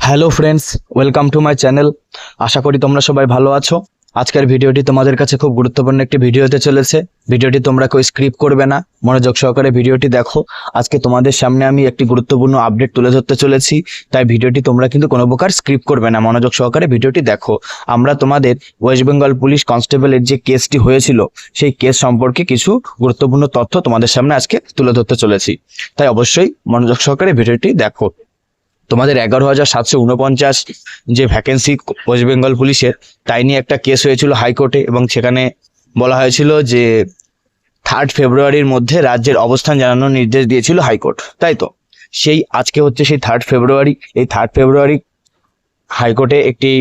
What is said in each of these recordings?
Hello friends, welcome to my channel. আশা করি তোমরা সবাই ভালো আছো। আজকের ভিডিওটি তোমাদের কাছে খুব গুরুত্বপূর্ণ একটি ভিডিও হতে চলেছে। ভিডিওটি তোমরা কেউ স্ক্রিপ করবে না, মনোযোগ সহকারে ভিডিওটি দেখো। আজকে তোমাদের সামনে আমি একটি গুরুত্বপূর্ণ আপডেট তুলে ধরতে চলেছি, তাই ভিডিওটি তোমরা কিন্তু কোনো প্রকার স্ক্রিপ করবে না, মনোযোগ সহকারে ভিডিওটি দেখো। আমরা তোমাদের ওয়েস্ট বেঙ্গল পুলিশ কনস্টেবলের যে কেসটি হয়েছিল সেই কেস সম্পর্কে কিছু গুরুত্বপূর্ণ তথ্য তোমাদের সামনে আজকে তুলে ধরতে চলেছি, তাই অবশ্যই মনোযোগ সহকারে ভিডিওটি দেখো। তোমাদের 11,749 যে ভ্যাকেন্সি ওয়েস্ট বেঙ্গল পুলিশের, তাই নিয়ে একটা কেস হয়েছিল হাইকোর্টে, এবং সেখানে বলা হয়েছিল যে 3 ফেব্রুয়ারির মধ্যে রাজ্যের অবস্থান জানানোর নির্দেশ দিয়েছিল হাইকোর্ট, তাই তো। সেই আজকে হচ্ছে সেই 3 ফেব্রুয়ারি। এই 3 ফেব্রুয়ারি হাইকোর্টে একটি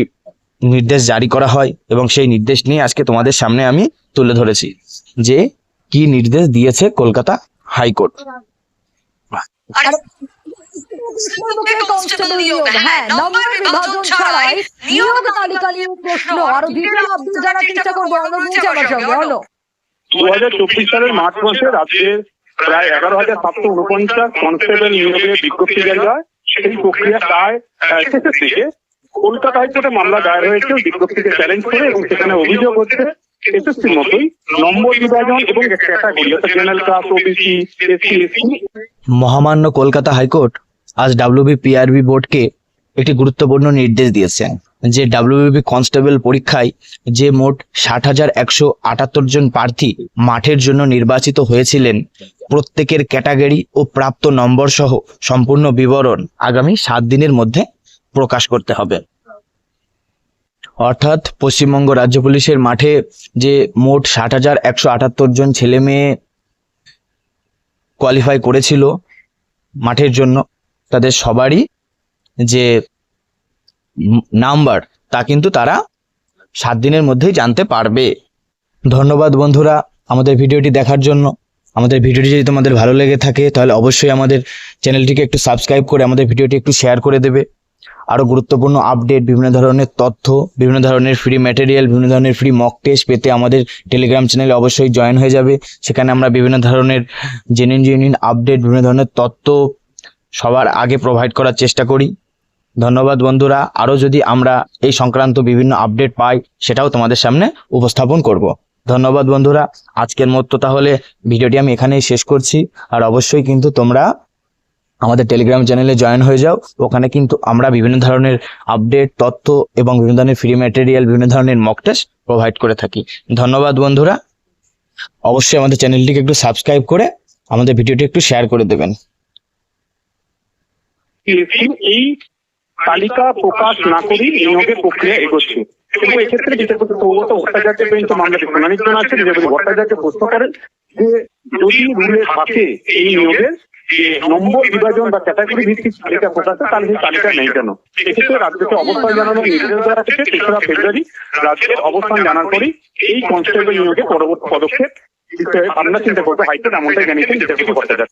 নির্দেশ জারি করা হয়, এবং সেই নির্দেশ নিয়ে আজকে তোমাদের সামনে আমি তুলে ধরেছি যে কি নির্দেশ দিয়েছে কলকাতা হাইকোর্ট। কনস্টেবল নিয়োগ, হ্যাঁ, নম্বর বিভাজন ছাড়াই নিয়োগ তালিকা নিয়ে প্রশ্ন। আরো ডিটেইল আপডেট জানার চেষ্টা করবো আমার সঙ্গে। হলো 2024 সালের মার্চ মাসে রাজ্যের প্রায় 11,749 কনস্টেবল নিয়োগের বিজ্ঞপ্তি জারি হয়। সেই প্রক্রিয়া প্রায় শেষের দিকে কলকাতা হাইকোর্টে মামলা দায়ের হয়েছে বিজ্ঞপ্তিকে চ্যালেঞ্জ করে, এবং সেখানে অভিযোগ হচ্ছে এসএসসির মতোই নম্বর বিভাজন এবং ক্যাটাগরি অর্থাৎ general caste, OBC, SC, ST. মহামান্য কলকাতা হাইকোর্ট আজ ডাব্লিউবিপিআরবি বোর্ডকে একটি গুরুত্বপূর্ণ নির্দেশ দিয়েছেন যে ডাব্লিউবিপি কনস্টেবল পরীক্ষায় যে মোট 60,178 জন প্রার্থী মাঠের জন্য নির্বাচিত হয়েছিলেন, প্রত্যেকের ক্যাটাগরি ও প্রাপ্ত নম্বর সহ সম্পূর্ণ বিবরণ আগামী 7 দিনের মধ্যে প্রকাশ করতে হবে। অর্থাৎ পশ্চিমবঙ্গ রাজ্য পুলিশের মাঠে যে মোট 60,178 জন ছেলে মেয়ে কোয়ালিফাই করেছিল মাঠের জন্য, তাদের সবারই যে নাম্বার তা কিন্তু তারা 7 দিনের মধ্যেই জানতে পারবে। ধন্যবাদ বন্ধুরা আমাদের ভিডিওটি দেখার জন্য। আমাদের ভিডিওটি যদি তোমাদের ভালো লেগে থাকে তাহলে অবশ্যই আমাদের চ্যানেলটিকে একটু সাবস্ক্রাইব করে আমাদের ভিডিওটি একটু শেয়ার করে দেবে। আরও গুরুত্বপূর্ণ আপডেট, বিভিন্ন ধরনের তথ্য, বিভিন্ন ধরনের ফ্রি ম্যাটেরিয়াল, বিভিন্ন ধরনের ফ্রি মক টেস্ট পেতে আমাদের টেলিগ্রাম চ্যানেলে অবশ্যই জয়েন হয়ে যাবে। সেখানে আমরা বিভিন্ন ধরনের জেনুইন আপডেট, বিভিন্ন ধরনের তথ্য সবার আগে প্রোভাইড করার চেষ্টা করি। ধন্যবাদ বন্ধুরা। আরও যদি আমরা এই সংক্রান্ত বিভিন্ন আপডেট পাই সেটাও তোমাদের সামনে উপস্থাপন করব। ধন্যবাদ বন্ধুরা। আজকের মতো তাহলে ভিডিওটি আমি এখানেই শেষ করছি। আর অবশ্যই কিন্তু তোমরা আমাদের টেলিগ্রাম চ্যানেলে জয়েন হয়ে যাও। ওখানে কিন্তু আমরা বিভিন্ন ধরনের আপডেট, তথ্য এবং বিভিন্ন ধরনের ফ্রি ম্যাটেরিয়াল, বিভিন্ন ধরনের মক টেস্ট প্রোভাইড করে থাকি। ধন্যবাদ বন্ধুরা। অবশ্যই আমাদের চ্যানেলটিকে একটু সাবস্ক্রাইব করে আমাদের ভিডিওটি একটু শেয়ার করে দেবেন। এই তালিকা প্রকাশ না করেই নিয়োগের প্রক্রিয়া এগোচ্ছে, এবং এক্ষেত্রে বিচারপতি সৌগত ভট্টাচার্য বেঞ্চ মামলাটি শুনানির জন্য আছে। বিচারপতি ভট্টাচার্য প্রশ্ন করেন যে যদি রুলে থাকে এই নিয়োগের যে নম্বর বিভাজন বা ক্যাটাগরি ভিত্তিক তালিকা প্রকাশ, তাহলে সেই তালিকা নেই কেন? এক্ষেত্রে রাজ্যকে অবস্থান জানানোর নির্দেশ দেওয়া থেকে 3রা ফেব্রুয়ারি রাজ্যের অবস্থান জানার পরেই এই কনস্টেবল নিয়োগে পরবর্তী পদক্ষেপ বিষয়ে ভাবনা চিন্তা করতে হাইকোর্ট এমনটাই জানিয়েছেন বিচারপতি ভট্টাচার্য।